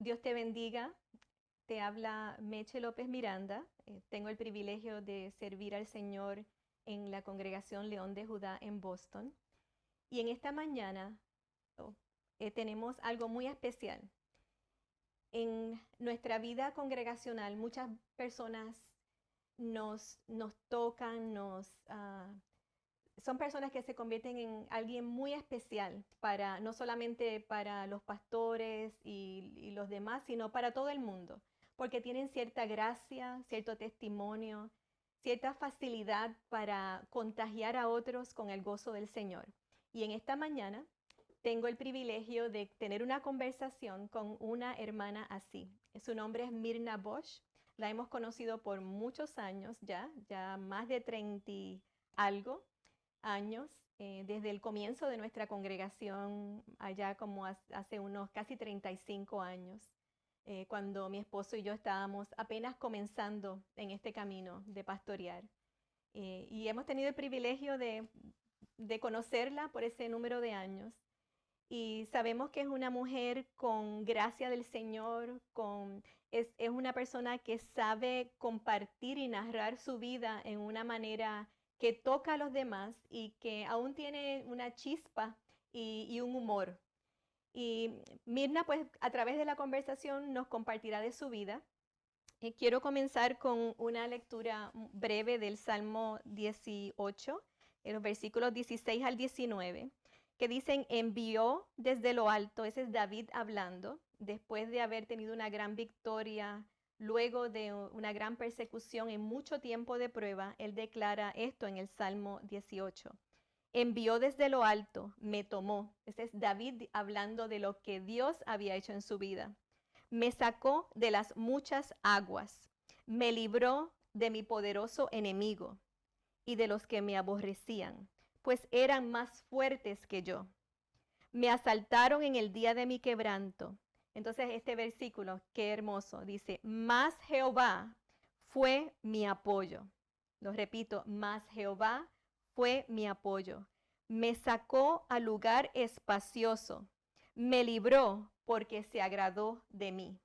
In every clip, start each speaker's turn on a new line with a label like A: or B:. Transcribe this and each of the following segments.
A: Dios te bendiga. Te habla Meche López Miranda. Tengo el privilegio de servir al Señor en la congregación León de Judá en Boston. Y en esta mañana oh, tenemos algo muy especial. En nuestra vida congregacional, muchas personas nos tocan, son personas que se convierten en alguien muy especial para, no solamente para los pastores y los demás, sino para todo el mundo, porque tienen cierta gracia, cierto testimonio, cierta facilidad para contagiar a otros con el gozo del Señor. Y en esta mañana tengo el privilegio de tener una conversación con una hermana así. Su nombre es Mirna Bosch. La hemos conocido por muchos años ya más de 30 y algo años, desde el comienzo de nuestra congregación, allá como hace unos casi 35 años, cuando mi esposo y yo estábamos apenas comenzando en este camino de pastorear. Y hemos tenido el privilegio de conocerla por ese número de años. Y sabemos que es una mujer con gracia del Señor, es una persona que sabe compartir y narrar su vida en una manera que toca a los demás y que aún tiene una chispa y un humor. Y Mirna, pues a través de la conversación nos compartirá de su vida. Quiero comenzar con una lectura breve del Salmo 18, en los versículos 16 al 19, que dicen, envió desde lo alto, ese es David hablando, después de haber tenido una gran victoria, luego de una gran persecución en mucho tiempo de prueba, él declara esto en el Salmo 18. Envió desde lo alto, me tomó. Ese es David hablando de lo que Dios había hecho en su vida. Me sacó de las muchas aguas, me libró de mi poderoso enemigo y de los que me aborrecían, pues eran más fuertes que yo. Me asaltaron en el día de mi quebranto. Entonces este versículo, qué hermoso, dice, más Jehová fue mi apoyo. Lo repito, más Jehová fue mi apoyo. Me sacó al lugar espacioso, me libró porque se agradó de mí.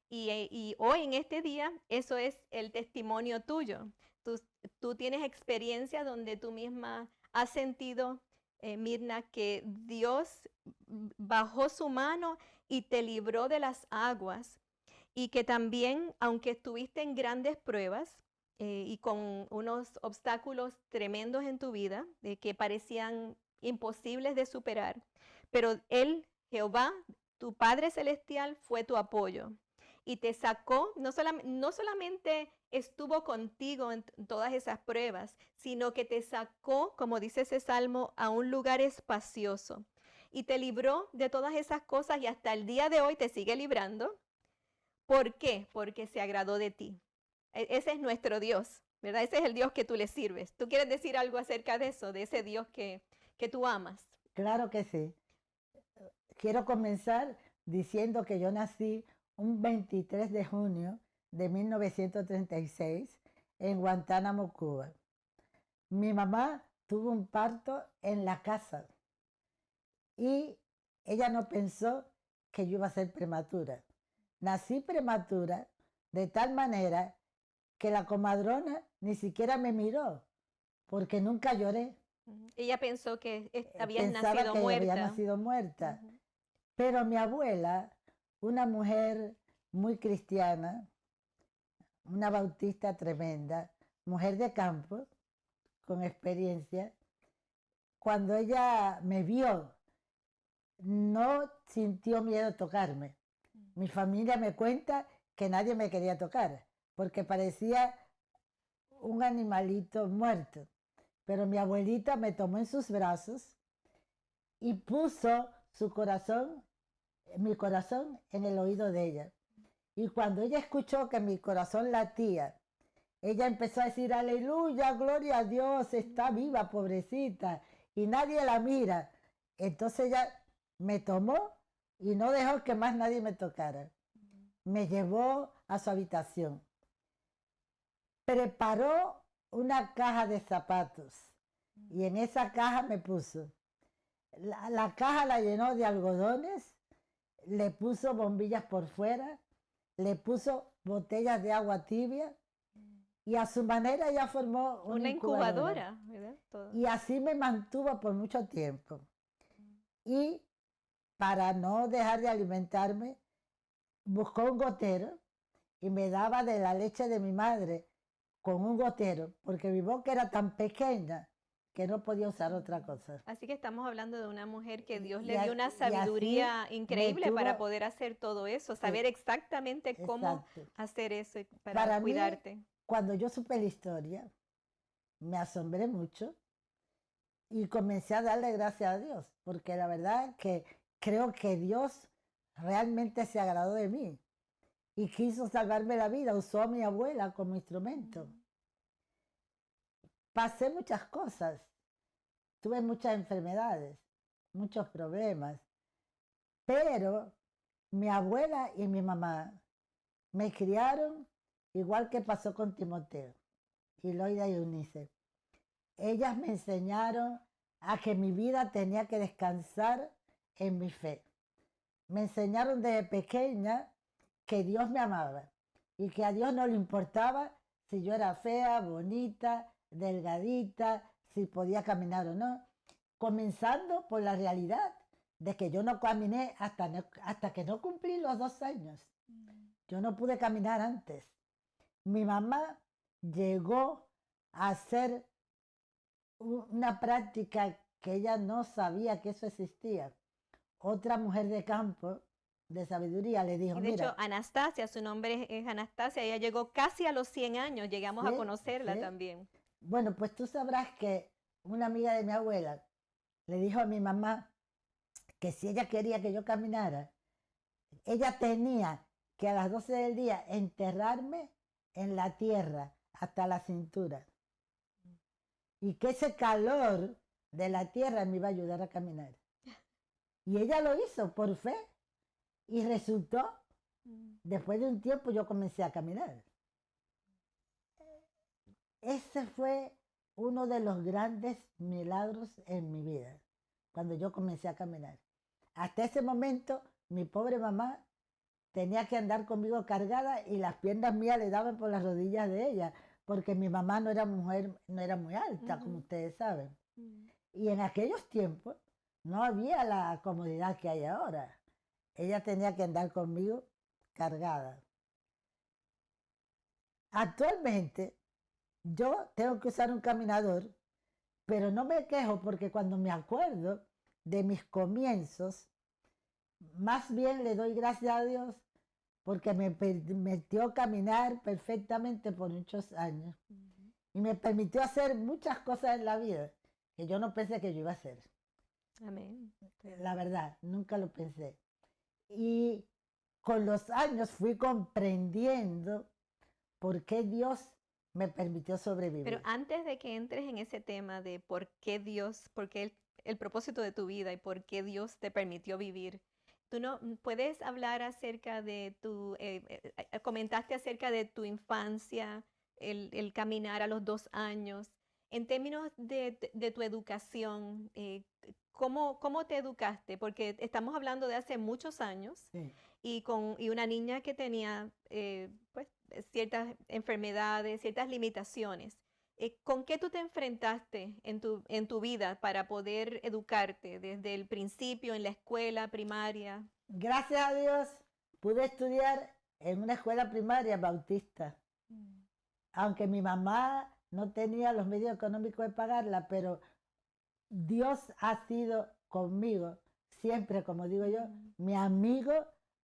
A: Y hoy en este día, eso es el testimonio tuyo. Tú, tú tienes experiencia donde tú misma has sentido, Mirna, que Dios bajó su mano y te libró de las aguas. Y que también, aunque estuviste en grandes pruebas y con unos obstáculos tremendos en tu vida, que parecían imposibles de superar, pero Él, Jehová, tu Padre Celestial, fue tu apoyo y te sacó, no solamente estuvo contigo en todas esas pruebas, sino que te sacó, como dice ese salmo, a un lugar espacioso y te libró de todas esas cosas y hasta el día de hoy te sigue librando. ¿Por qué? Porque se agradó de ti. Ese es nuestro Dios, ¿verdad? Ese es el Dios que tú le sirves. ¿Tú quieres decir algo acerca de eso, de ese Dios que tú amas?
B: Claro que sí. Quiero comenzar diciendo que yo nací un 23 de junio de 1936 en Guantánamo, Cuba. Mi mamá tuvo un parto en la casa y ella no pensó que yo iba a ser prematura. Nací prematura de tal manera que la comadrona ni siquiera me miró porque nunca lloré.
A: Ella pensó que habías
B: Pensaba
A: nacido
B: que había
A: muerta.
B: nacido muerta.
A: Ujú.
B: Pero mi abuela, una mujer muy cristiana, una bautista tremenda, mujer de campo, con experiencia, cuando ella me vio, no sintió miedo a tocarme. Mi familia me cuenta que nadie me quería tocar, porque parecía un animalito muerto. Pero mi abuelita me tomó en sus brazos y puso su corazón, mi corazón, en el oído de ella. Y cuando ella escuchó que mi corazón latía, ella empezó a decir, aleluya, gloria a Dios, está viva, pobrecita, y nadie la mira. Entonces ella me tomó y no dejó que más nadie me tocara. Me llevó a su habitación. Preparó una caja de zapatos y en esa caja me puso. La caja la llenó de algodones, le puso bombillas por fuera, le puso botellas de agua tibia y a su manera ella formó una
A: Una
B: incubadora.
A: incubadora, ¿verdad? Todo.
B: Y así me mantuvo por mucho tiempo. Y para no dejar de alimentarme, buscó un gotero y me daba de la leche de mi madre con un gotero, porque mi boca era tan pequeña que no podía usar otra cosa.
A: Así que estamos hablando de una mujer que Dios
B: Y,
A: le dio una
B: y así
A: sabiduría
B: me
A: increíble para
B: tuvo,
A: poder hacer todo eso,
B: sí,
A: saber exactamente cómo
B: exacto.
A: hacer eso para
B: Para mí,
A: cuidarte.
B: cuando yo supe la historia, me asombré mucho y comencé a darle gracias a Dios, porque la verdad que creo que Dios realmente se agradó de mí y quiso salvarme la vida, usó a mi abuela como instrumento. Pasé muchas cosas, tuve muchas enfermedades, muchos problemas, pero mi abuela y mi mamá me criaron igual que pasó con Timoteo y Loida y Eunice. Ellas me enseñaron a que mi vida tenía que descansar en mi fe. Me enseñaron desde pequeña que Dios me amaba y que a Dios no le importaba si yo era fea, bonita, delgadita, si podía caminar o no, comenzando por la realidad de que yo no caminé hasta que no cumplí los 2 años. Yo no pude caminar antes. Mi mamá llegó a hacer una práctica que ella no sabía que eso existía. Otra mujer de campo, de sabiduría, le dijo,
A: Y de hecho,
B: mira,
A: Anastasia, su nombre es Anastasia, ella llegó casi a los 100 años, llegamos a
B: sí,
A: conocerla
B: sí.
A: también.
B: Bueno, pues tú sabrás que una amiga de mi abuela le dijo a mi mamá que si ella quería que yo caminara, ella tenía que a las 12 del día enterrarme en la tierra hasta la cintura. Y que ese calor de la tierra me iba a ayudar a caminar. Y ella lo hizo por fe. Y resultó, después de un tiempo yo comencé a caminar. Ese fue uno de los grandes milagros en mi vida, cuando yo comencé a caminar. Hasta ese momento, mi pobre mamá tenía que andar conmigo cargada y las piernas mías le daban por las rodillas de ella, porque mi mamá no era mujer, no era muy alta, como ustedes saben. Y en aquellos tiempos no había la comodidad que hay ahora. Ella tenía que andar conmigo cargada. Actualmente yo tengo que usar un caminador, pero no me quejo porque cuando me acuerdo de mis comienzos, más bien le doy gracias a Dios porque me permitió caminar perfectamente por muchos años y me permitió hacer muchas cosas en la vida que yo no pensé que yo iba a hacer.
A: Amén.
B: La verdad, nunca lo pensé. Y con los años fui comprendiendo por qué Dios me permitió
A: Pero
B: sobrevivir.
A: antes de que entres en ese tema de por qué Dios, por qué el propósito de tu vida y por qué Dios te permitió vivir, tú no puedes hablar acerca de comentaste acerca de tu infancia, el caminar a los 2 años. En términos de tu educación, ¿cómo te educaste? Porque estamos hablando de hace muchos años
B: Sí.
A: y una niña que tenía pues, ciertas enfermedades, ciertas limitaciones. ¿Con qué tú te enfrentaste en tu vida para poder educarte desde el principio, en la escuela primaria?
B: Gracias a Dios pude estudiar en una escuela primaria bautista, aunque mi mamá no tenía los medios económicos de pagarla, pero Dios ha sido conmigo siempre, como digo yo, mi amigo,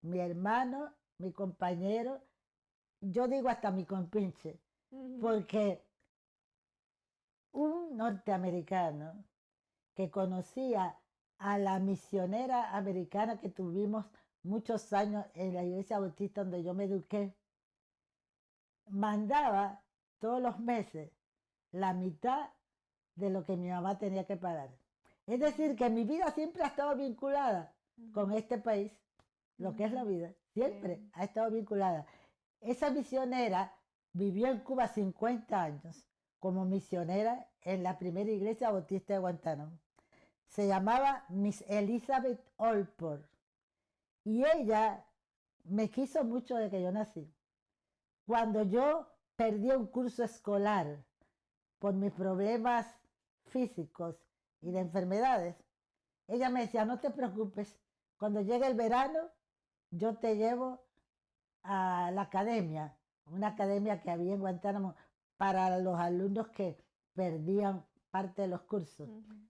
B: mi hermano, mi compañero, yo digo hasta mi compinche, porque un norteamericano que conocía a la misionera americana que tuvimos muchos años en la iglesia bautista donde yo me eduqué, mandaba todos los meses la mitad de lo que mi mamá tenía que pagar. Es decir, que mi vida siempre ha estado vinculada con este país, lo que es la vida, siempre ha estado vinculada. Esa misionera vivió en Cuba 50 años como misionera en la primera iglesia bautista de Guantánamo. Se llamaba Miss Elizabeth Olport Y ella me quiso mucho desde que yo nací. Cuando yo perdí un curso escolar por mis problemas físicos y de enfermedades, ella me decía, no te preocupes, cuando llegue el verano, yo te llevo a la academia, una academia que había en Guantánamo para los alumnos que perdían parte de los cursos.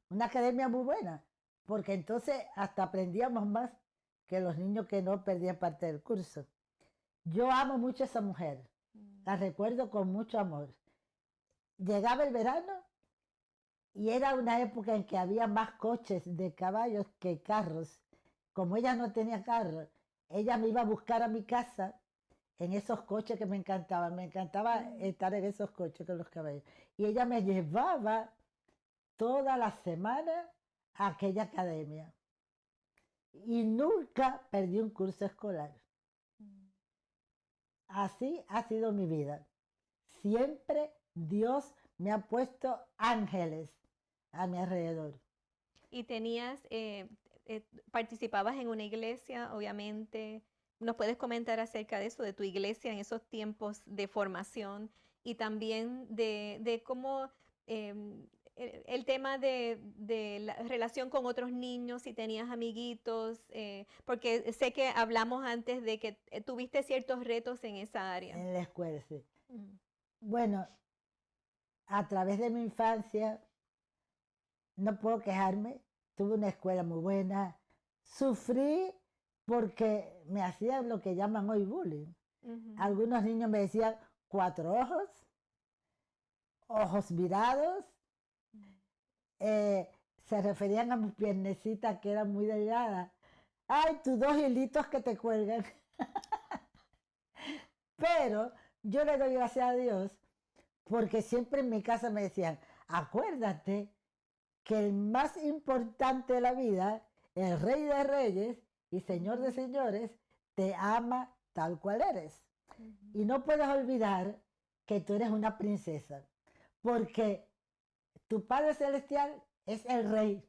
B: Una academia muy buena, porque entonces hasta aprendíamos más que los niños que no perdían parte del curso. Yo amo mucho a esa mujer, la recuerdo con mucho amor. Llegaba el verano y era una época en que había más coches de caballos que carros. Como ella no tenía carro, ella me iba a buscar a mi casa en esos coches que me encantaban. Me encantaba estar en esos coches con los caballos. Y ella me llevaba toda la semana a aquella academia. Y nunca perdí un curso escolar. Así ha sido mi vida. Siempre Dios me ha puesto ángeles a mi alrededor.
A: Y tenías, participabas en una iglesia, obviamente. ¿Nos puedes comentar acerca de eso, de tu iglesia en esos tiempos de formación y también de cómo el tema de la relación con otros niños, si tenías amiguitos, porque sé que hablamos antes de que tuviste ciertos retos en esa área?
B: En la escuela, sí. Bueno, a través de mi infancia, no puedo quejarme, tuve una escuela muy buena, sufrí porque me hacían lo que llaman hoy bullying. Algunos niños me decían 4 ojos, ojos virados, se referían a mis piernecitas que eran muy delgadas. Ay, tus 2 hilitos que te cuelgan. Pero yo le doy gracias a Dios porque siempre en mi casa me decían, acuérdate que el más importante de la vida, el Rey de Reyes y Señor de Señores, te ama tal cual eres. Y no puedes olvidar que tú eres una princesa, porque tu Padre Celestial es el Rey.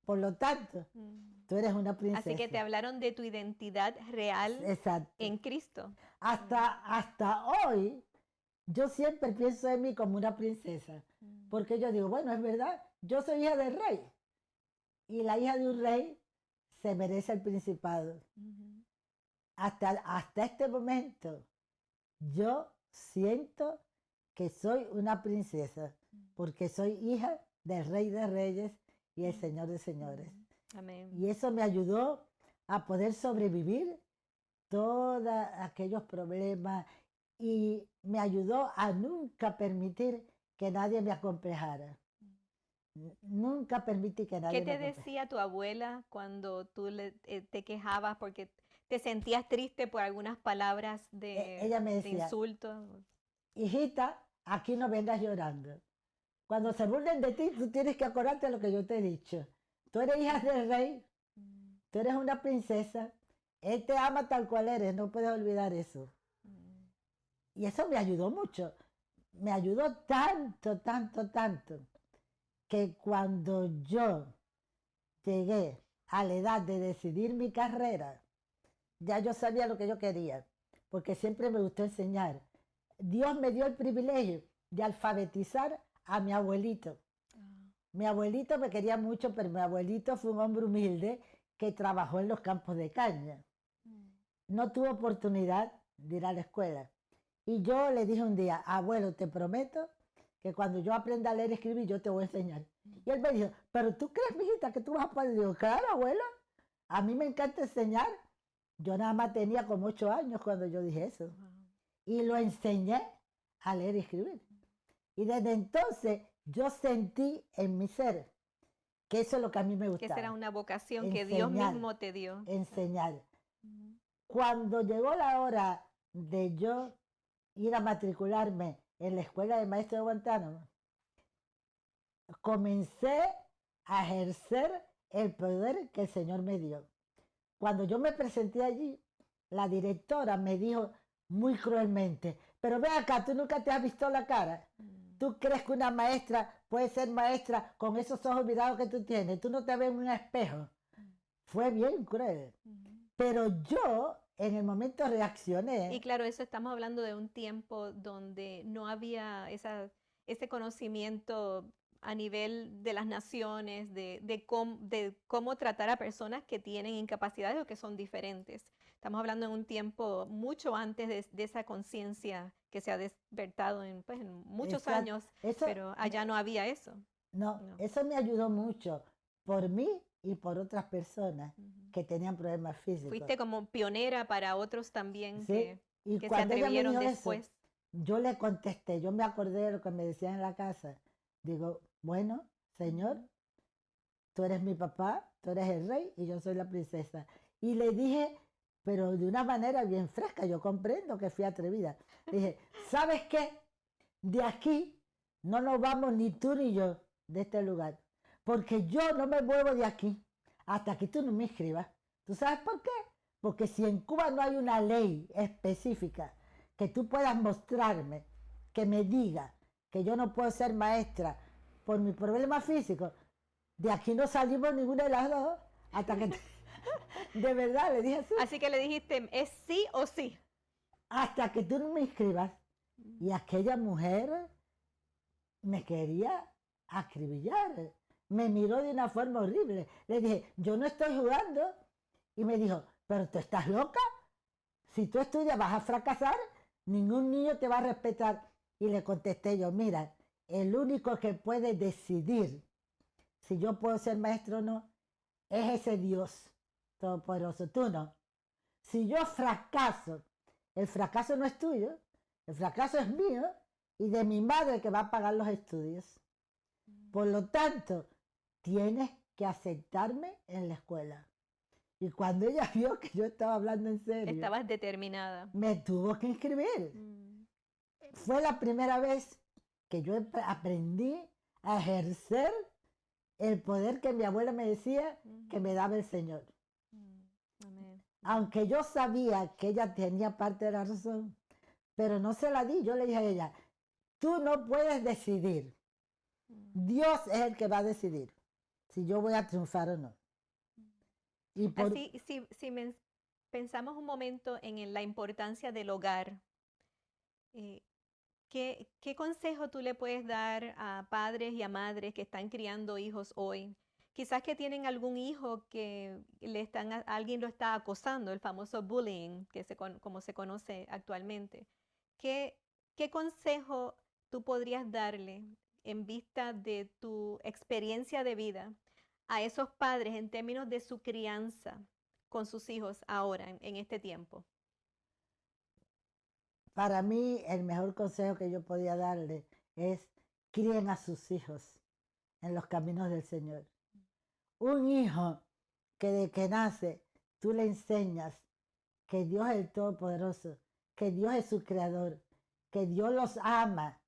B: Por lo tanto, tú eres una princesa.
A: Así que te hablaron de tu identidad real.
B: Exacto.
A: En Cristo.
B: Hasta hoy, yo siempre pienso en mí como una princesa, porque yo digo, bueno, es verdad, yo soy hija del rey, y la hija de un rey se merece el principado. Hasta este momento, yo siento que soy una princesa, porque soy hija del Rey de Reyes y el Señor de Señores.
A: Amén.
B: Y eso me ayudó a poder sobrevivir todos aquellos problemas y me ayudó a nunca permitir que nadie me acomplejara. Nunca permití que nadie
A: ¿Qué
B: me
A: te
B: acomplejara.
A: decía tu abuela cuando tú te quejabas porque te sentías triste por algunas palabras
B: Ella me
A: de
B: decía,
A: insulto?
B: hijita, aquí no vengas llorando. Cuando se burlen de ti, tú tienes que acordarte de lo que yo te he dicho. Tú eres hija del rey, tú eres una princesa, él te ama tal cual eres, no puedes olvidar eso. Y eso me ayudó mucho, me ayudó tanto, tanto, tanto, que cuando yo llegué a la edad de decidir mi carrera, ya yo sabía lo que yo quería, porque siempre me gustó enseñar. Dios me dio el privilegio de alfabetizar a mi abuelito. Mi abuelito me quería mucho, pero mi abuelito fue un hombre humilde que trabajó en los campos de caña. No tuvo oportunidad de ir a la escuela. Y yo le dije un día, abuelo, te prometo que cuando yo aprenda a leer y escribir, yo te voy a enseñar. Y él me dijo, pero ¿tú crees, mijita, que tú vas a poder? Digo, claro, abuelo, a mí me encanta enseñar. Yo nada más tenía como 8 años cuando yo dije eso. Y lo enseñé a leer y escribir. Y desde entonces yo sentí en mi ser que eso es lo que a mí me gustaba.
A: Que esa era una vocación que Dios mismo te dio.
B: Enseñar. Cuando llegó la hora de yo ir a matricularme en la escuela de maestro de Guantánamo, comencé a ejercer el poder que el Señor me dio. Cuando yo me presenté allí, la directora me dijo muy cruelmente, pero ve acá, tú nunca te has visto la cara. ¿Tú crees que una maestra puede ser maestra con esos ojos mirados que tú tienes? ¿Tú no te ves en un espejo? fue bien cruel.
A: Ujú.
B: Pero yo en el momento
A: Y
B: reaccioné.
A: claro, eso estamos hablando de un tiempo donde no había ese conocimiento a nivel de las naciones, de cómo tratar a personas que tienen incapacidades o que son diferentes. Estamos hablando en un tiempo mucho antes de esa conciencia que se ha despertado pues, en muchos
B: Exacto.
A: años,
B: Eso,
A: pero allá no había eso.
B: no,
A: No.
B: eso me ayudó mucho por mí y por otras personas
A: Ujú.
B: que tenían problemas físicos.
A: Fuiste como pionera para otros también
B: ¿Sí? Y
A: que se
B: cuando ella me
A: atrevieron
B: dijo eso,
A: después.
B: yo le contesté, yo me acordé de lo que me decían en la casa. Digo, bueno, Señor,
A: Ujú.
B: tú eres mi papá, tú eres el rey y yo soy la princesa. Y le dije, pero de una manera bien fresca, yo comprendo que fui atrevida. Le dije, ¿sabes qué? De aquí no nos vamos ni tú ni yo de este lugar, porque yo no me muevo de aquí hasta que tú no me escribas. ¿Tú sabes por qué? Porque si en Cuba no hay una ley específica que tú puedas mostrarme, que me diga que yo no puedo ser maestra por mi problema físico, de aquí no salimos ninguna de las dos hasta que de verdad le dije así,
A: Así que le dijiste, ¿es sí o sí?
B: hasta que tú no me inscribas. Y aquella mujer me quería acribillar. Me miró de una forma horrible. Le dije, yo no estoy jugando. Y me dijo, pero tú estás loca. Si tú estudias vas a fracasar. Ningún niño te va a respetar. Y le contesté yo, mira, el único que puede decidir si yo puedo ser maestro o no es ese Dios todopoderoso. Tú no. Si yo fracaso, el fracaso no es tuyo, el fracaso es mío y de mi madre que va a pagar los estudios. Por lo tanto, tienes que aceptarme en la escuela. Y cuando ella vio que yo estaba hablando en serio,
A: Estabas determinada.
B: me tuvo que inscribir.
A: Mm.
B: Fue la primera vez que yo aprendí a ejercer el poder que mi abuela me decía que me daba el Señor.
A: Amén.
B: Aunque yo sabía que ella tenía parte de la razón, pero no se la di. Yo le dije a ella, tú no puedes decidir. Dios es el que va a decidir si yo voy a triunfar o no. Y por,
A: Así, si pensamos un momento en la importancia del hogar, eh, ¿qué consejo tú le puedes dar a padres y a madres que están criando hijos hoy? Quizás que tienen algún hijo que alguien lo está acosando, el famoso bullying, como se conoce actualmente. ¿Qué, qué consejo tú podrías darle en vista de tu experiencia de vida a esos padres en términos de su crianza con sus hijos ahora, en este tiempo?
B: para mí el mejor consejo que yo podía darle es críen a sus hijos en los caminos del Señor. Un hijo que de que nace tú le enseñas que Dios es el Todopoderoso, que Dios es su creador, que Dios los ama,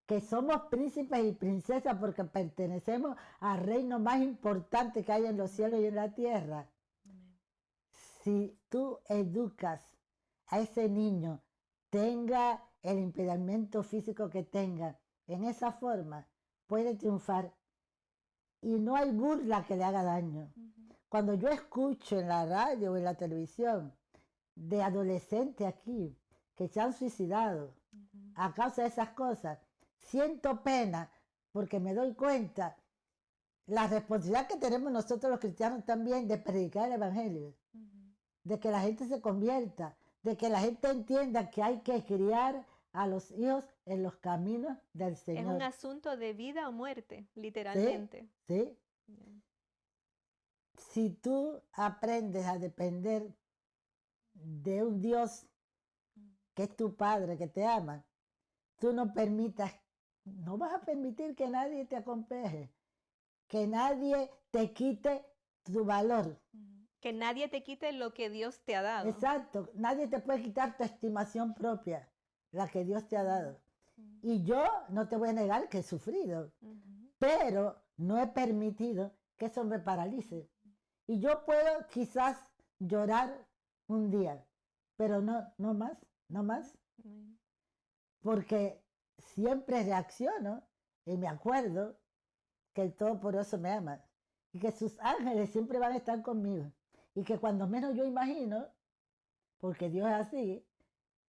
B: que somos príncipes y princesas porque pertenecemos al reino más importante que hay en los cielos y en la tierra. Si tú educas a ese niño, tenga el impedimento físico que tenga, en esa forma puede triunfar y no hay burla que le haga daño. Cuando yo escucho en la radio o en la televisión de adolescentes aquí que se han suicidado a causa de esas cosas, siento pena porque me doy cuenta la responsabilidad que tenemos nosotros los cristianos también de predicar el evangelio, de que la gente se convierta, de que la gente entienda que hay que criar a los hijos en los caminos del
A: Es un
B: Señor.
A: asunto de vida o muerte,
B: ¿Sí?
A: literalmente.
B: ¿Sí? Si tú aprendes a depender de un Dios que es tu Padre, que te ama, tú no vas a permitir que nadie te acompleje, que nadie te quite tu valor.
A: Que nadie te quite lo que Dios te ha dado.
B: Exacto, nadie te puede quitar tu estimación propia, la que Dios te ha dado. Y yo no te voy a negar que he sufrido, pero no he permitido que eso me paralice. Y yo puedo quizás llorar un día, pero no más, no más, porque siempre reacciono y me acuerdo que el Todopoderoso me ama y que sus ángeles siempre van a estar conmigo. y que cuando menos yo imagino, porque Dios es así,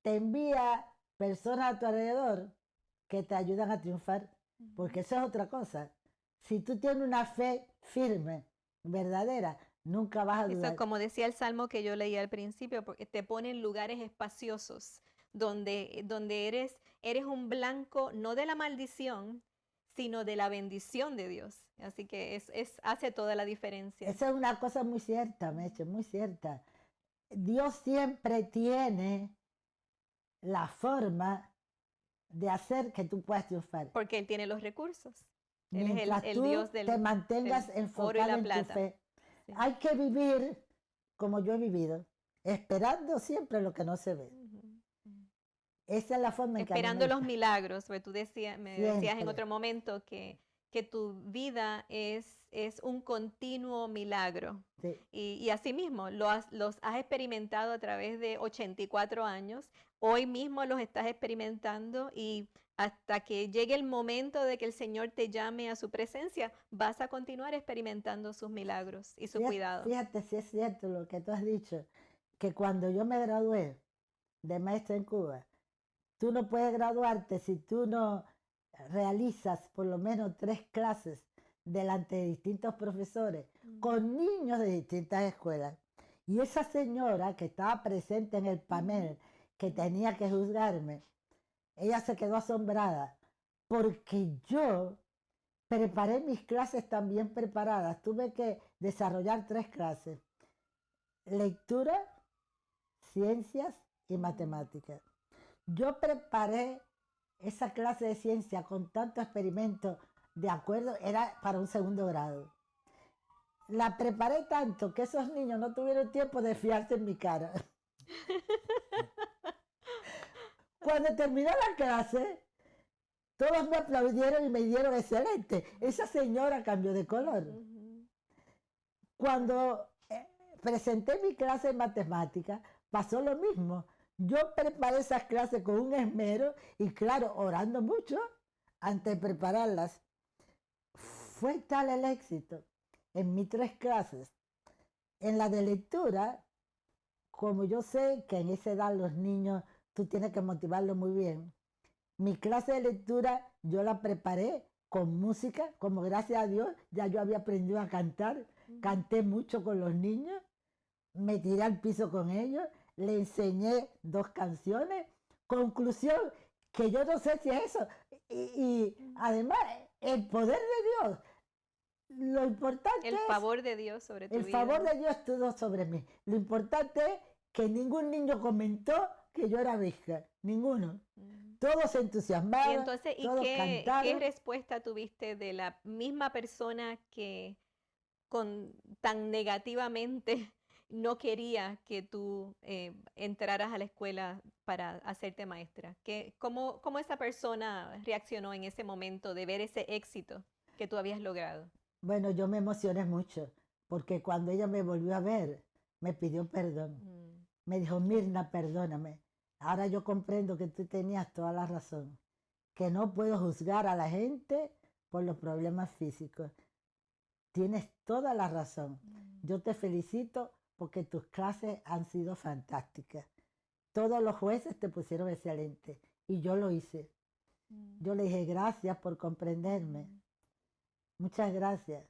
B: te envía personas a tu alrededor que te ayudan a triunfar, porque eso es otra cosa. Si tú tienes una fe firme, verdadera, nunca vas a
A: Eso,
B: dudar.
A: como decía el salmo que yo leí al principio, porque te pone en lugares espaciosos, donde eres un blanco, no de la maldición, sino de la bendición de Dios. Así que hace toda la diferencia.
B: Esa es una cosa muy cierta, Meche, muy cierta. Dios siempre tiene la forma de hacer que tú puedas triunfar.
A: Porque Él tiene los recursos. Él es
B: Mientras
A: el
B: tú
A: Dios
B: te
A: del
B: mantengas
A: oro y
B: enfocado
A: la
B: en tu
A: plata.
B: fe.
A: Sí.
B: Hay que vivir como yo he vivido, esperando siempre lo que no se ve. Esa es la forma en que a mí me
A: Esperando los
B: gusta.
A: milagros, porque me decías en
B: Siempre.
A: otro momento que tu vida es un continuo milagro.
B: Sí.
A: Y así mismo, los has experimentado a través de 84 años. Hoy mismo los estás experimentando y hasta que llegue el momento de que el Señor te llame a su presencia, vas a continuar experimentando sus milagros y su cuidado.
B: Fíjate si es cierto lo que tú has dicho, que cuando yo me gradué de maestra en Cuba, tú no puedes graduarte si tú no realizas por lo menos 3 clases delante de distintos profesores con niños de distintas escuelas. Y esa señora que estaba presente en el panel, que tenía que juzgarme, ella se quedó asombrada porque yo preparé mis clases también preparadas. Tuve que desarrollar 3 clases: lectura, ciencias y matemáticas. Yo preparé esa clase de ciencia con tanto experimento, de acuerdo, era para un segundo grado. La preparé tanto que esos niños no tuvieron tiempo de fiarse en mi cara. Cuando terminó la clase, todos me aplaudieron y me dieron excelente. Esa señora cambió de color. Cuando presenté mi clase de matemática, pasó lo mismo. Yo preparé esas clases con un esmero y claro, orando mucho antes de prepararlas. Fue tal el éxito en mis 3 clases. En la de lectura, como yo sé que en esa edad los niños tú tienes que motivarlos muy bien, mi clase de lectura yo la preparé con música, como gracias a Dios ya yo había aprendido a cantar, canté mucho con los niños, me tiré al piso con ellos, le enseñé 2 canciones. Conclusión, que yo no sé si es eso. Y además, el poder de Dios, lo importante
A: El favor de Dios sobre tu
B: el
A: vida.
B: favor de Dios estuvo sobre mí. Lo importante es que ningún niño comentó que yo era visca, ninguno. Todos se
A: Y
B: entusiasmaron,
A: entonces,
B: todos
A: qué
B: cantaron.
A: respuesta tuviste de la misma persona que tan negativamente no quería que tú entraras a la escuela para hacerte maestra? ¿Cómo esa persona reaccionó en ese momento de ver ese éxito que tú habías logrado?
B: Bueno, yo me emocioné mucho, porque cuando ella me volvió a ver, me pidió perdón. Me dijo, Mirna, perdóname. Ahora yo comprendo que tú tenías toda la razón, que no puedo juzgar a la gente por los problemas físicos. Tienes toda la razón. Yo te felicito porque tus clases han sido fantásticas. Todos los jueces te pusieron excelente y yo lo hice. Yo le dije, gracias por comprenderme. Muchas gracias.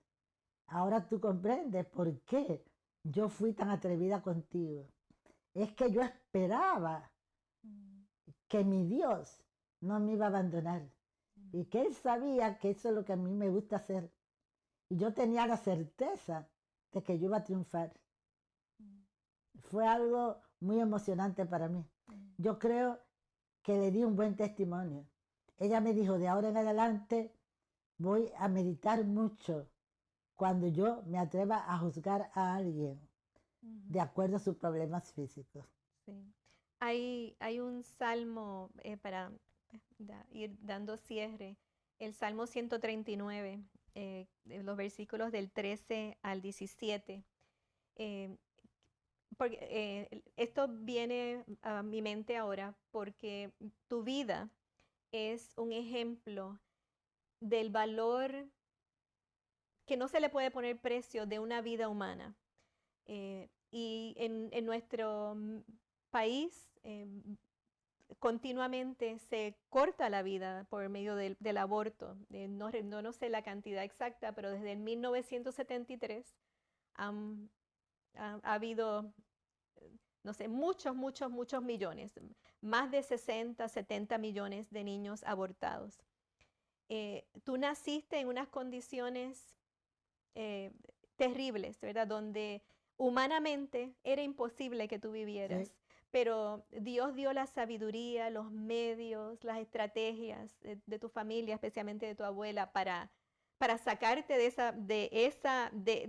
B: Ahora tú comprendes por qué yo fui tan atrevida contigo. Es que yo esperaba que mi Dios no me iba a abandonar y que Él sabía que eso es lo que a mí me gusta hacer. Y yo tenía la certeza de que yo iba a triunfar. Fue algo muy emocionante para mí. Yo creo que le di un buen testimonio. Ella me dijo, de ahora en adelante voy a meditar mucho cuando yo me atreva a juzgar a alguien de acuerdo a sus problemas físicos.
A: Sí. Hay un salmo para ir dando cierre, el Salmo 139, los versículos del 13 al 17. Porque, esto viene a mi mente ahora porque tu vida es un ejemplo del valor que no se le puede poner precio de una vida humana. Y en nuestro país continuamente se corta la vida por medio del aborto. No sé la cantidad exacta, pero desde el 1973 ha habido, no sé, muchos millones, más de 60, 70 millones de niños abortados. Tú naciste en unas condiciones eh, terribles, ¿verdad? Donde humanamente era imposible que tú vivieras.
B: Sí.
A: Pero Dios dio la sabiduría, los medios, las estrategias de tu familia, especialmente de tu abuela, para sacarte de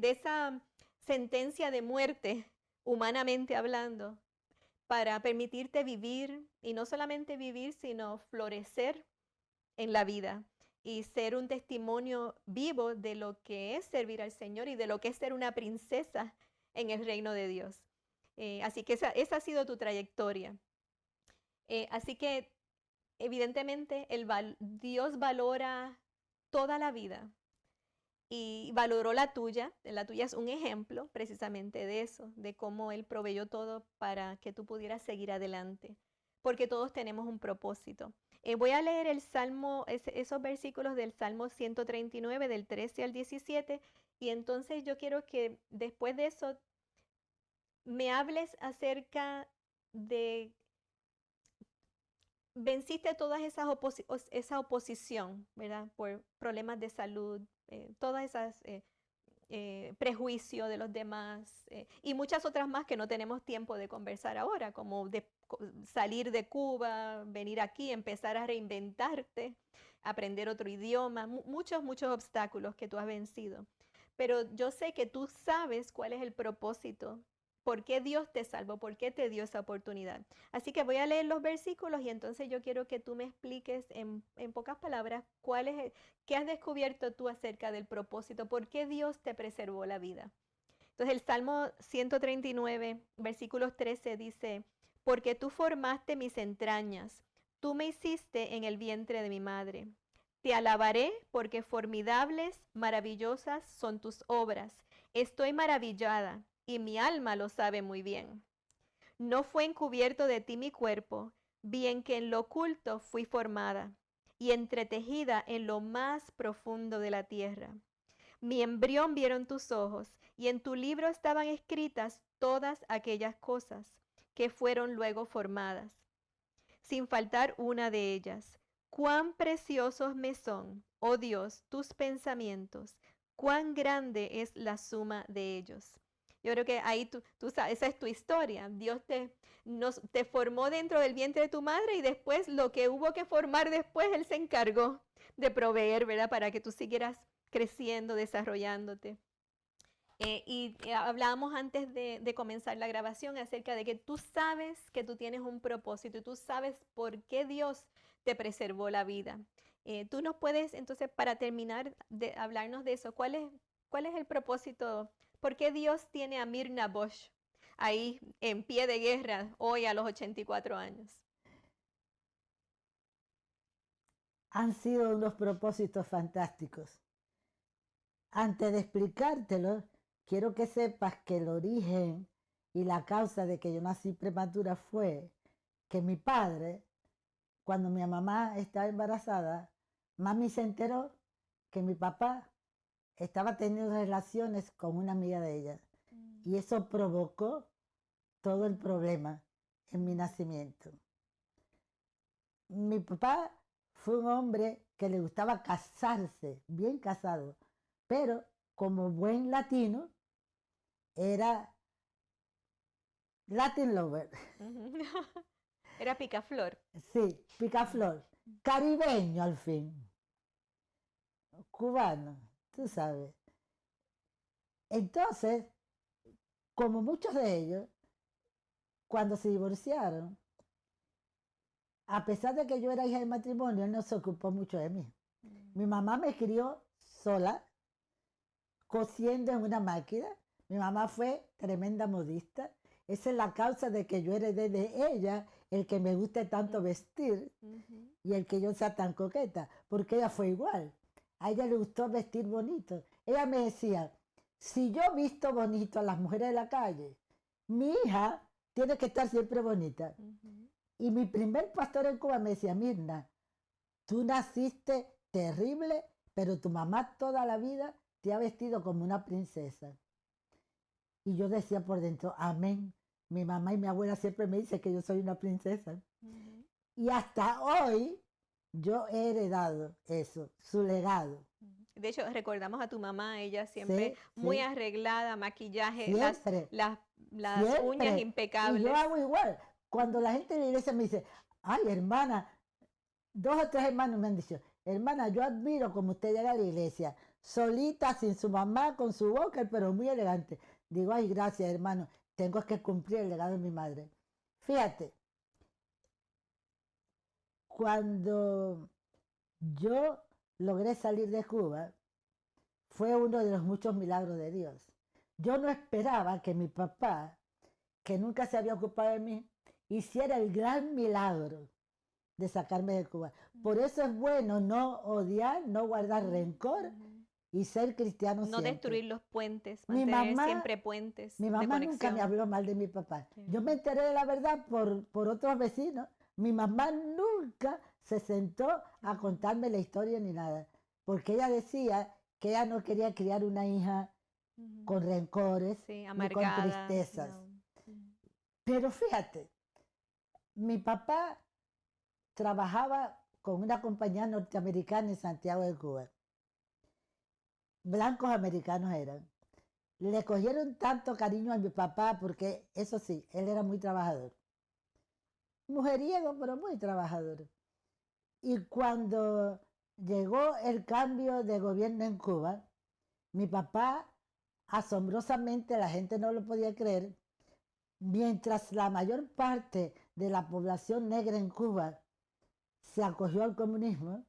A: esa sentencia de muerte, humanamente hablando, para permitirte vivir, y no solamente vivir, sino florecer en la vida y ser un testimonio vivo de lo que es servir al Señor y de lo que es ser una princesa en el reino de Dios. Así que esa ha sido tu trayectoria. Así que evidentemente Dios valora toda la vida y valoró la tuya. La tuya es un ejemplo precisamente de eso, de cómo Él proveyó todo para que tú pudieras seguir adelante, porque todos tenemos un propósito. Voy a leer el Salmo, esos versículos del Salmo 139, del 13 al 17, y entonces yo quiero que después de eso me hables acerca de venciste todas esa oposición, ¿verdad? Por problemas de salud, todas esas prejuicios de los demás y muchas otras más que no tenemos tiempo de conversar ahora, como salir de Cuba, venir aquí, empezar a reinventarte, aprender otro idioma, muchos obstáculos que tú has vencido. Pero yo sé que tú sabes cuál es el propósito, por qué Dios te salvó, por qué te dio esa oportunidad. Así que voy a leer los versículos y entonces yo quiero que tú me expliques en pocas palabras qué has descubierto tú acerca del propósito, por qué Dios te preservó la vida. Entonces el Salmo 139, versículos 13 dice, porque tú formaste mis entrañas, tú me hiciste en el vientre de mi madre. Te alabaré porque formidables, maravillosas son tus obras. Estoy maravillada y mi alma lo sabe muy bien. No fue encubierto de ti mi cuerpo, bien que en lo oculto fui formada y entretejida en lo más profundo de la tierra. Mi embrión vieron tus ojos, y en tu libro estaban escritas todas aquellas cosas que fueron luego formadas, sin faltar una de ellas. Cuán preciosos me son, oh Dios, tus pensamientos, cuán grande es la suma de ellos. Yo creo que ahí tú sabes, esa es tu historia. Dios te formó dentro del vientre de tu madre y después lo que hubo que formar después, Él se encargó de proveer, ¿verdad? Para que tú siguieras creciendo, desarrollándote. Hablábamos antes de comenzar la grabación acerca de que tú sabes que tú tienes un propósito y tú sabes por qué Dios te preservó la vida. Tú nos puedes, entonces, para terminar de hablarnos de eso, cuál es el propósito? ¿Por qué Dios tiene a Myrna Bosch ahí en pie de guerra hoy a los 84 años?
B: Han sido unos propósitos fantásticos. Antes de explicártelo, quiero que sepas que el origen y la causa de que yo nací prematura fue que mi padre, cuando mi mamá estaba embarazada, mami se enteró que mi papá estaba teniendo relaciones con una amiga de ella. Y eso provocó todo el problema en mi nacimiento. Mi papá fue un hombre que le gustaba casarse, bien casado, pero como buen latino, era Latin lover.
A: Era picaflor.
B: Sí, picaflor, caribeño al fin, cubano, tú sabes. Entonces, como muchos de ellos, cuando se divorciaron, a pesar de que yo era hija de matrimonio, él no se ocupó mucho de mí. Mi mamá me crió sola, cosiendo en una máquina. Mi mamá fue tremenda modista. Esa es la causa de que yo heredé de ella el que me guste tanto vestir y el que yo sea tan coqueta, porque ella fue igual. A ella le gustó vestir bonito. Ella me decía, si yo visto bonito a las mujeres de la calle, mi hija tiene que estar siempre bonita.
A: Ujú.
B: Y mi primer pastor en Cuba me decía, Mirna, tú naciste terrible, pero tu mamá toda la vida te ha vestido como una princesa. Y yo decía por dentro, amén. Mi mamá y mi abuela siempre me dicen que yo soy una princesa.
A: Ujú.
B: Y hasta hoy yo he heredado eso, su legado.
A: De hecho, recordamos a tu mamá, ella siempre
B: Sí,
A: muy
B: sí,
A: arreglada, maquillaje,
B: siempre,
A: las uñas
B: siempre. Y yo
A: impecables.
B: hago igual. Cuando
A: Ujú.
B: la gente en la iglesia me dice, ay, hermana, 2 o 3 hermanos me han dicho, hermana, yo admiro como usted llega a la iglesia, solita, sin su mamá, con su boca, pero muy elegante. Digo, ay, gracias, hermano, tengo que cumplir el legado de mi madre. Fíjate, cuando yo logré salir de Cuba, fue uno de los muchos milagros de Dios. Yo no esperaba que mi papá, que nunca se había ocupado de mí, hiciera el gran milagro de sacarme de Cuba. Por eso es bueno no odiar, no guardar rencor
A: Ujú.
B: y ser cristiano
A: No
B: siempre.
A: destruir los puentes,
B: Mi
A: mantener
B: mamá,
A: siempre puentes
B: mi
A: de
B: mamá nunca me
A: conexión.
B: habló mal de mi papá.
A: Sí.
B: Yo me enteré de la verdad por otros vecinos. Mi mamá nunca se sentó a contarme la historia ni nada, porque ella decía que ella no quería criar una hija
A: Ujú.
B: con rencores
A: Sí,
B: ni con
A: amargada.
B: tristezas.
A: No. Ujú.
B: Pero fíjate, mi papá trabajaba con una compañía norteamericana en Santiago de Cuba. Blancos americanos eran. Le cogieron tanto cariño a mi papá porque, eso sí, él era muy trabajador. Mujeriego, pero muy trabajador. Y cuando llegó el cambio de gobierno en Cuba, mi papá, asombrosamente, la gente no lo podía creer, mientras la mayor parte de la población negra en Cuba se acogió al comunismo,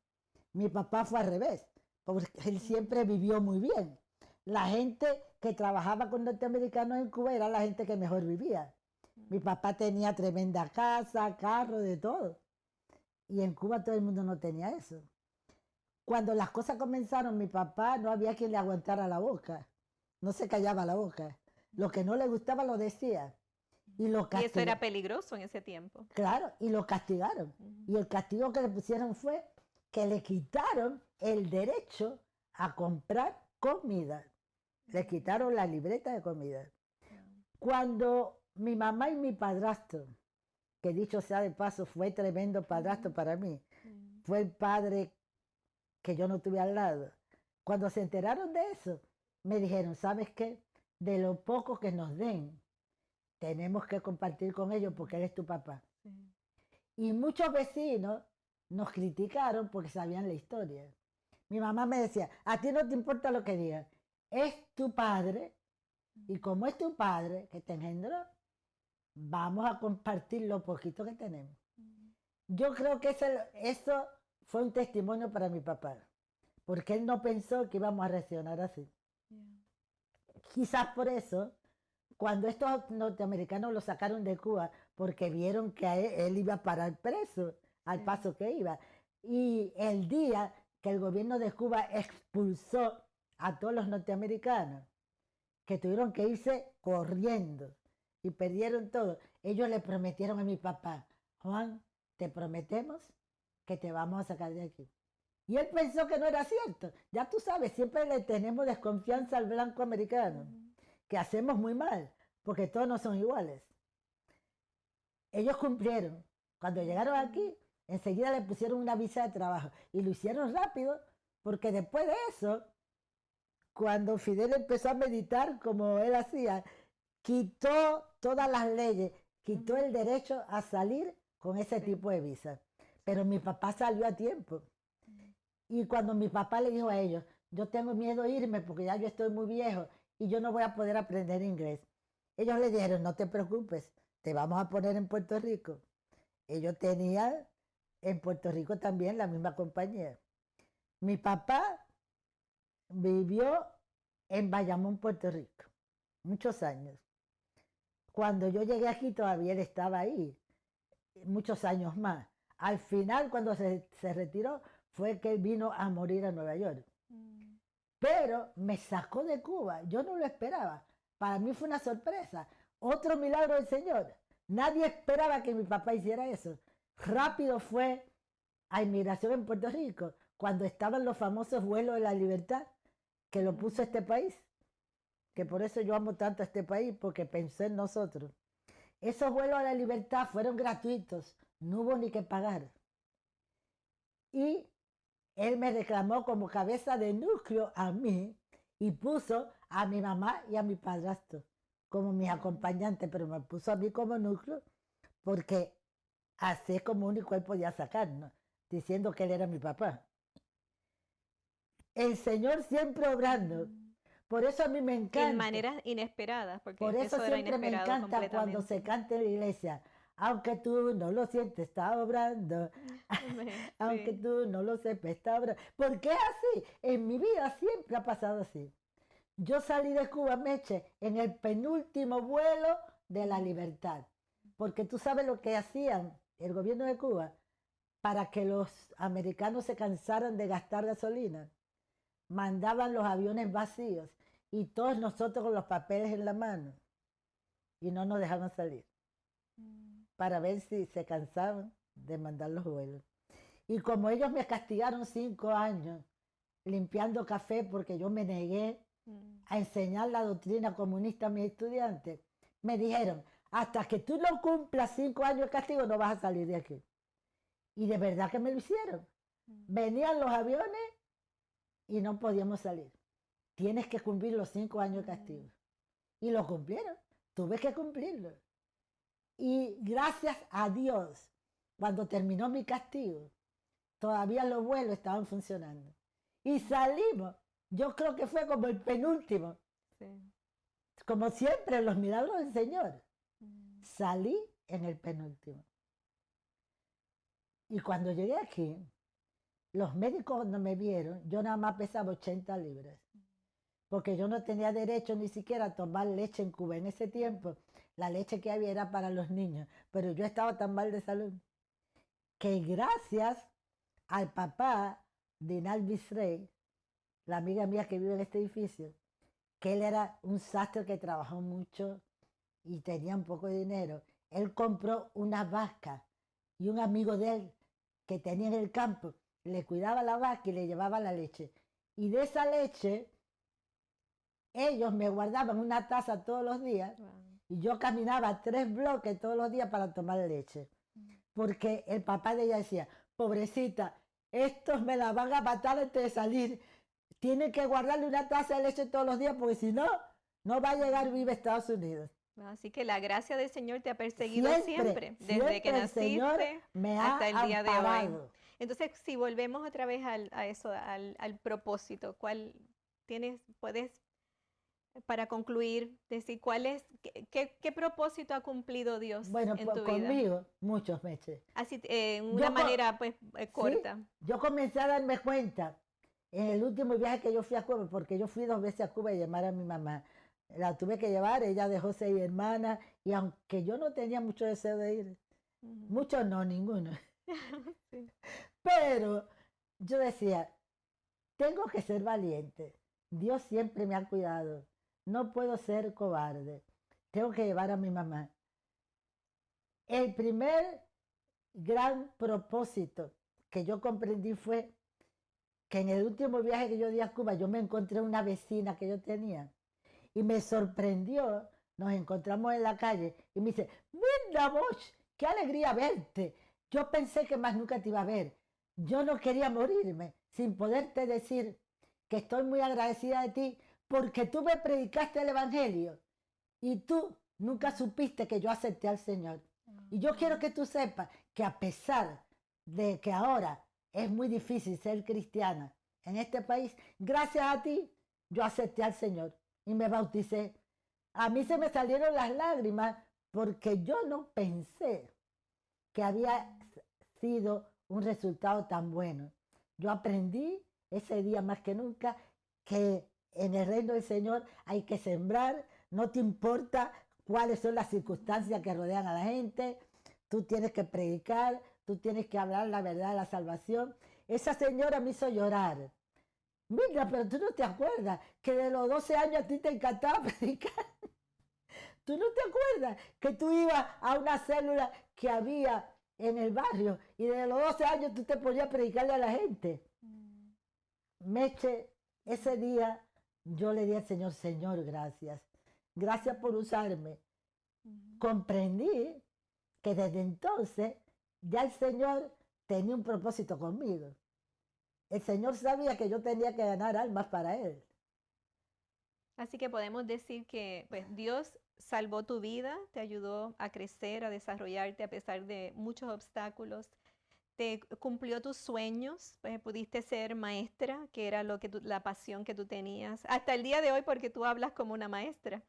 B: mi papá fue al revés, porque él siempre vivió muy bien. La gente que trabajaba con norteamericanos en Cuba era la gente que mejor vivía. Mi papá tenía tremenda casa, carro, de todo. Y en Cuba todo el mundo no tenía eso. Cuando las cosas comenzaron, mi papá no había quien le aguantara la boca. No se callaba la boca. Lo que no le gustaba lo decía. Y lo
A: Y eso era
B: castigaron.
A: peligroso en ese tiempo.
B: Claro, y lo castigaron.
A: Ujú.
B: Y el castigo que le pusieron fue que le quitaron el derecho a comprar comida. Le quitaron la libreta de comida. Cuando mi mamá y mi padrastro, que dicho sea de paso, fue tremendo padrastro para mí, fue el padre que yo no tuve al lado. Cuando se enteraron de eso, me dijeron, ¿sabes qué? De lo poco que nos den, tenemos que compartir con ellos porque él es tu papá.
A: Sí.
B: Y muchos vecinos nos criticaron porque sabían la historia. Mi mamá me decía, a ti no te importa lo que digan, es tu padre y como es tu padre que te engendró, vamos a compartir lo poquito que tenemos. Yo creo que eso fue un testimonio para mi papá, porque él no pensó que íbamos a reaccionar así. Quizás por eso, cuando estos norteamericanos lo sacaron de Cuba, porque vieron que él iba a parar preso al paso que iba. Y el día que el gobierno de Cuba expulsó a todos los norteamericanos, que tuvieron que irse corriendo y perdieron todo, ellos le prometieron a mi papá, Juan, te prometemos que te vamos a sacar de aquí. Y él pensó que no era cierto. Ya tú sabes, siempre le tenemos desconfianza al blanco americano, que hacemos muy mal, porque todos no son iguales. Ellos cumplieron. Cuando llegaron aquí, enseguida le pusieron una visa de trabajo y lo hicieron rápido, porque después de eso, cuando Fidel empezó a meditar como él hacía, quitó todas las leyes, quitó el derecho a salir con ese tipo de visa. Pero mi papá salió a tiempo. Y cuando mi papá le dijo a ellos, yo tengo miedo de irme porque ya yo estoy muy viejo y yo no voy a poder aprender inglés. Ellos le dijeron, no te preocupes, te vamos a poner en Puerto Rico. Ellos tenían en Puerto Rico también la misma compañía. Mi papá vivió en Bayamón, Puerto Rico, muchos años. Cuando yo llegué aquí todavía él estaba ahí, muchos años más. Al final, cuando se retiró, fue que él vino a morir a Nueva York. Pero me sacó de Cuba, yo no lo esperaba. Para mí fue una sorpresa, Otro milagro del Señor. Nadie esperaba que mi papá hiciera eso. Rápido fue a inmigración en Puerto Rico, cuando estaban los famosos vuelos de la libertad, que lo puso este país, que por eso yo amo tanto a este país, porque pensé en nosotros. Esos vuelos a la libertad fueron gratuitos, no hubo ni que pagar. Y él me reclamó como cabeza de núcleo a mí y puso a mi mamá y a mi padrastro como mis acompañantes, pero me puso a mí como núcleo porque así es como único él podía sacarnos, diciendo que él era mi papá. El Señor siempre obrando. Por eso a mí me encanta.
A: En maneras inesperadas, porque
B: Por eso
A: eso era
B: siempre me
A: inesperado
B: encanta cuando se
A: completamente.
B: canta en la iglesia. Aunque tú no lo sientes, está obrando.
A: Amén,
B: Aunque
A: sí.
B: tú no lo sepas, está obrando. Porque es así. En mi vida siempre ha pasado así. Yo salí de Cuba, Meche, en el penúltimo vuelo de la libertad. Porque tú sabes lo que hacían el gobierno de Cuba para que los americanos se cansaran de gastar gasolina. Mandaban los aviones vacíos y todos nosotros con los papeles en la mano y no nos dejaban salir para ver si se cansaban de mandar los vuelos. Y como ellos me castigaron 5 años limpiando café porque yo me negué a enseñar la doctrina comunista a mis estudiantes, me dijeron, hasta que tú no cumplas 5 años de castigo no vas a salir de aquí. Y de verdad que me lo hicieron. Venían los aviones y no podíamos salir. Tienes que cumplir los 5 años de castigo. Y lo cumplieron. Tuve que cumplirlo. Y gracias a Dios, cuando terminó mi castigo, todavía los vuelos estaban funcionando. Y salimos. Yo creo que fue como el penúltimo.
A: Sí.
B: Como siempre, los milagros del Señor. Salí en el penúltimo. Y cuando llegué aquí, los médicos cuando me vieron, yo nada más pesaba 80 libras. Porque yo no tenía derecho ni siquiera a tomar leche en Cuba. En ese tiempo, la leche que había era para los niños. Pero yo estaba tan mal de salud que gracias al papá de Inal Bisrey, la amiga mía que vive en este edificio, que él era un sastre que trabajó mucho y tenía un poco de dinero, él compró una vaca y un amigo de él que tenía en el campo le cuidaba la vaca y le llevaba la leche. Y de esa leche, ellos me guardaban una taza todos los días y yo caminaba 3 bloques todos los días para tomar leche. Porque el papá de ella decía, pobrecita, estos me la van a matar antes de salir. Tienen que guardarle una taza de leche todos los días porque si no, no va a llegar viva a Estados Unidos.
A: Así que la gracia del Señor te ha perseguido siempre, desde
B: siempre
A: que
B: el Señor
A: naciste
B: me ha
A: hasta el día de hoy.
B: amparado.
A: Entonces, si volvemos otra vez a eso, al propósito, puedes, para concluir, decir qué propósito ha cumplido Dios
B: Bueno,
A: en tu vida?
B: conmigo, muchos meses.
A: Así, en una manera pues corta.
B: ¿Sí? Yo comencé a darme cuenta en el último viaje que yo fui a Cuba, porque yo fui 2 veces a Cuba a llamar a mi mamá. La tuve que llevar, ella dejó 6 hermanas, y aunque yo no tenía mucho deseo de ir, mucho no, ninguno.
A: Sí.
B: Pero yo decía, tengo que ser valiente. Dios siempre me ha cuidado. No puedo ser cobarde. Tengo que llevar a mi mamá. El primer gran propósito que yo comprendí fue que en el último viaje que yo di a Cuba, yo me encontré una vecina que yo tenía y me sorprendió. Nos encontramos en la calle y me dice, Mirna Bosch, qué alegría verte. Yo pensé que más nunca te iba a ver. Yo no quería morirme sin poderte decir que estoy muy agradecida de ti porque tú me predicaste el Evangelio y tú nunca supiste que yo acepté al Señor. Y yo quiero que tú sepas que a pesar de que ahora es muy difícil ser cristiana en este país, gracias a ti yo acepté al Señor y me bauticé. A mí se me salieron las lágrimas porque yo no pensé que había sido un resultado tan bueno. Yo aprendí ese día más que nunca que en el reino del Señor hay que sembrar, no te importa cuáles son las circunstancias que rodean a la gente, tú tienes que predicar, tú tienes que hablar la verdad de la salvación. Esa señora me hizo llorar. Mira, pero tú no te acuerdas que de los 12 años a ti te encantaba predicar. ¿Tú no te acuerdas que tú ibas a una célula que había en el barrio y desde los 12 años tú te ponías a predicarle a la gente? Meche, ese día yo le di al Señor, Señor, gracias. Gracias por usarme. Comprendí que desde entonces ya el Señor tenía un propósito conmigo. El Señor sabía que yo tenía que ganar almas para Él.
A: Así que podemos decir que pues, Dios salvó tu vida, te ayudó a crecer, a desarrollarte a pesar de muchos obstáculos, te cumplió tus sueños, pudiste ser maestra, que era la pasión que tú tenías, hasta el día de hoy porque tú hablas como una maestra.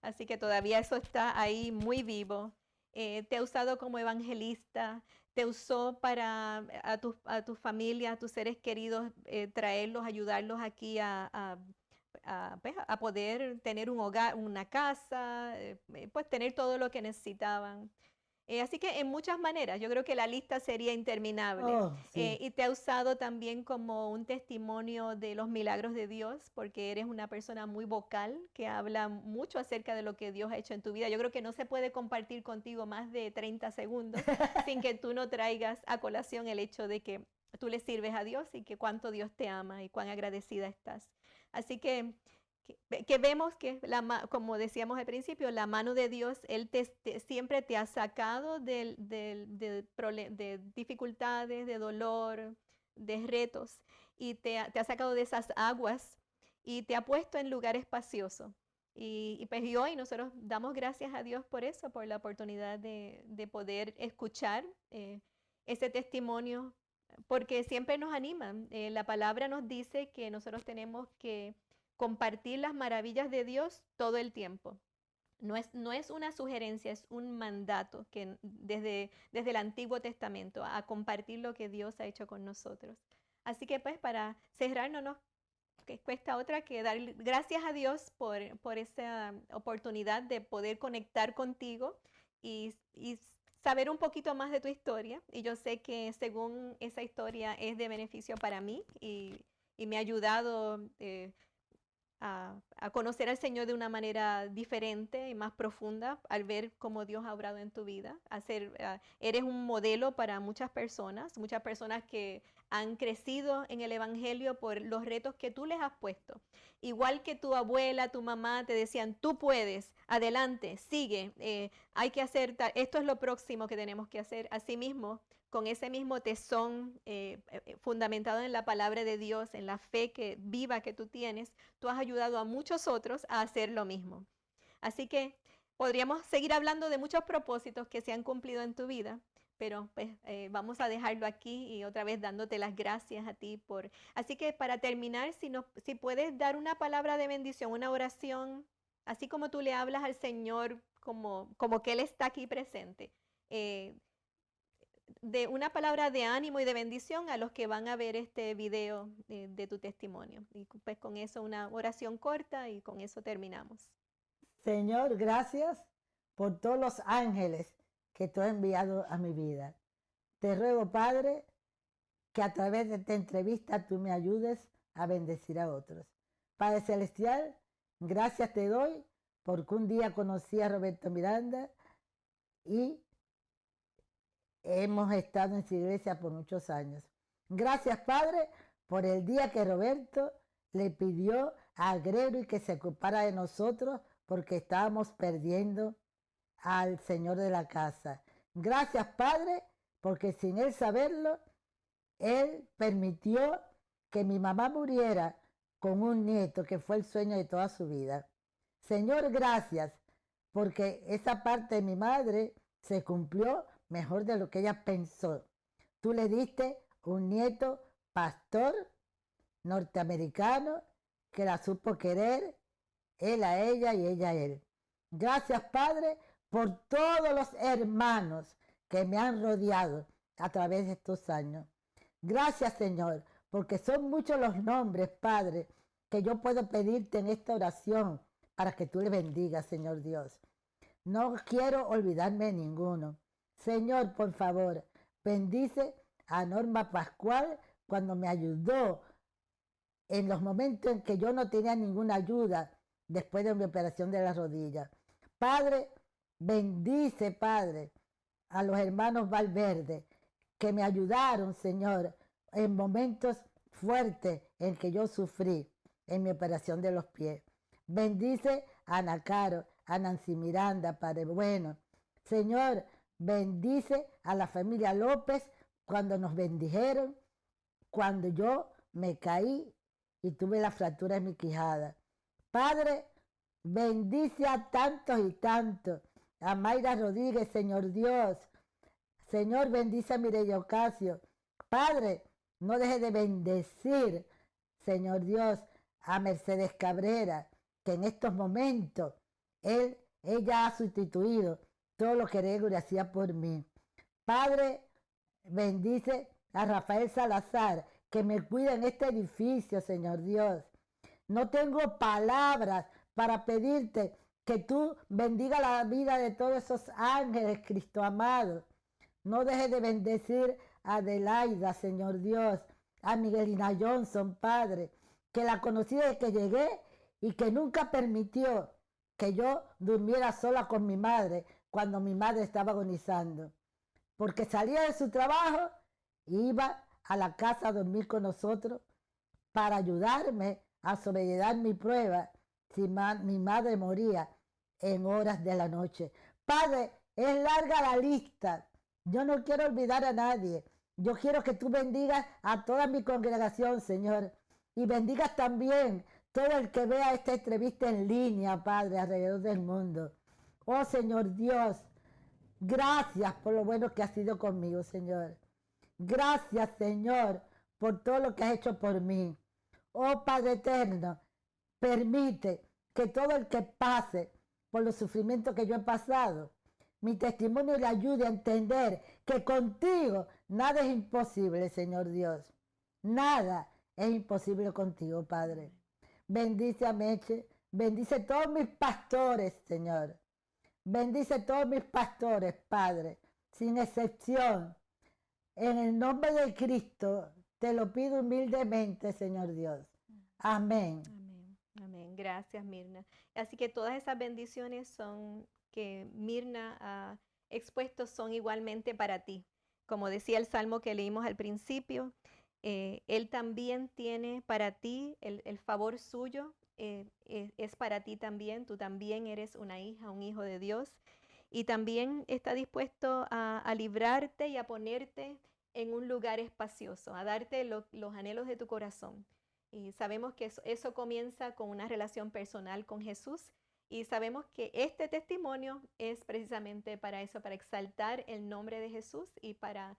A: Así que todavía eso está ahí muy vivo. Te ha usado como evangelista, te usó para a tu familia, a tus seres queridos, traerlos, ayudarlos aquí pues, a poder tener un hogar, una casa, pues tener todo lo que necesitaban. Así que en muchas maneras, yo creo que la lista sería interminable.
B: Oh, sí.
A: Y te ha usado también como un testimonio de los milagros de Dios, porque eres una persona muy vocal, que habla mucho acerca de lo que Dios ha hecho en tu vida. Yo creo que no se puede compartir contigo más de 30 segundos sin que tú no traigas a colación el hecho de que tú le sirves a Dios y que cuánto Dios te ama y cuán agradecida estás. Así que vemos que, como decíamos al principio, la mano de Dios, Él siempre te ha sacado de dificultades, de dolor, de retos, y te ha sacado de esas aguas y te ha puesto en lugar espacioso. Pues, y hoy nosotros damos gracias a Dios por eso, por la oportunidad de poder escuchar ese testimonio, porque siempre nos animan. La palabra nos dice que nosotros tenemos que compartir las maravillas de Dios todo el tiempo. No es una sugerencia, es un mandato que desde el Antiguo Testamento a compartir lo que Dios ha hecho con nosotros. Así que pues para cerrar no nos cuesta otra que dar gracias a Dios por esa oportunidad de poder conectar contigo y saber un poquito más de tu historia. Y yo sé que según esa historia es de beneficio para mí y me ha ayudado a conocer al Señor de una manera diferente y más profunda al ver cómo Dios ha obrado en tu vida. Eres un modelo para muchas personas que han crecido en el Evangelio por los retos que tú les has puesto. Igual que tu abuela, tu mamá te decían, tú puedes, adelante, sigue, hay que hacer, esto es lo próximo que tenemos que hacer. Asimismo, con ese mismo tesón fundamentado en la palabra de Dios, en la fe viva que tú tienes, tú has ayudado a muchos otros a hacer lo mismo. Así que podríamos seguir hablando de muchos propósitos que se han cumplido en tu vida, pero pues vamos a dejarlo aquí y otra vez dándote las gracias a ti por... Así que para terminar, si puedes dar una palabra de bendición, una oración, así como tú le hablas al Señor, como que Él está aquí presente. De una palabra de ánimo y de bendición a los que van a ver este video de tu testimonio. Y pues con eso una oración corta y con eso terminamos.
B: Señor, gracias por todos los ángeles que tú has enviado a mi vida. Te ruego, Padre, que a través de esta entrevista tú me ayudes a bendecir a otros. Padre Celestial, gracias te doy porque un día conocí a Roberto Miranda y hemos estado en su iglesia por muchos años. Gracias, Padre, por el día que Roberto le pidió a Gregory que se ocupara de nosotros porque estábamos perdiendo al Señor de la casa. Gracias, Padre, porque sin él saberlo, él permitió que mi mamá muriera con un nieto que fue el sueño de toda su vida. Señor, gracias, porque esa parte de mi madre se cumplió mejor de lo que ella pensó. Tú le diste un nieto pastor norteamericano que la supo querer, él a ella y ella a él. Gracias, Padre, por todos los hermanos que me han rodeado a través de estos años. Gracias, Señor, porque son muchos los nombres, Padre, que yo puedo pedirte en esta oración para que tú le bendigas, Señor Dios. No quiero olvidarme de ninguno. Señor, por favor, bendice a Norma Pascual cuando me ayudó en los momentos en que yo no tenía ninguna ayuda después de mi operación de la rodilla. Padre, bendice, Padre, a los hermanos Valverde, que me ayudaron, Señor, en momentos fuertes en que yo sufrí en mi operación de los pies. Bendice a Ana Caro, a Nancy Miranda, Padre bueno. Señor, bendice a la familia López cuando nos bendijeron, cuando yo me caí y tuve la fractura en mi quijada. Padre, bendice a tantos y tantos. A Mayra Rodríguez, Señor Dios. Señor, bendice a Mireya Ocasio. Padre, no deje de bendecir, Señor Dios, a Mercedes Cabrera, que en estos momentos ella ha sustituido todo lo que Gregory hacía por mí. Padre, bendice a Rafael Salazar, que me cuida en este edificio, Señor Dios. No tengo palabras para pedirte que tú bendiga la vida de todos esos ángeles, Cristo amado. No dejes de bendecir a Adelaida, Señor Dios, a Miguelina Johnson, Padre, que la conocí desde que llegué y que nunca permitió que yo durmiera sola con mi madre cuando mi madre estaba agonizando. Porque salía de su trabajo e iba a la casa a dormir con nosotros para ayudarme a sobrellevar mi prueba si mi madre moría en horas de la noche. Padre, es larga la lista. Yo no quiero olvidar a nadie. Yo quiero que tú bendigas a toda mi congregación, Señor. Y bendigas también todo el que vea esta entrevista en línea, Padre, alrededor del mundo. Oh, Señor Dios, gracias por lo bueno que has sido conmigo, Señor. Gracias, Señor, por todo lo que has hecho por mí. Oh, Padre eterno, permite que todo el que pase por los sufrimientos que yo he pasado, mi testimonio le ayude a entender que contigo nada es imposible, Señor Dios. Nada es imposible contigo, Padre. Bendice a Meche, bendice a todos mis pastores, Señor. Bendice a todos mis pastores, Padre, sin excepción. En el nombre de Cristo te lo pido humildemente, Señor Dios. Amén.
A: Amén. Amén. Gracias, Mirna. Así que todas esas bendiciones son que Mirna ha expuesto son igualmente para ti. Como decía el salmo que leímos al principio, Él también tiene para ti el favor suyo, es para ti también, tú también eres una hija, un hijo de Dios, y también está dispuesto a librarte y a ponerte en un lugar espacioso, a darte los anhelos de tu corazón. Y sabemos que eso comienza con una relación personal con Jesús. Y sabemos que este testimonio es precisamente para eso, para exaltar el nombre de Jesús y para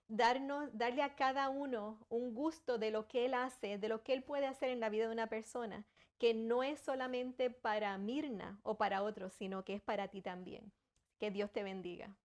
A: darle a cada uno un gusto de lo que Él hace, de lo que Él puede hacer en la vida de una persona, que no es solamente para Mirna o para otros, sino que es para ti también. Que Dios te bendiga.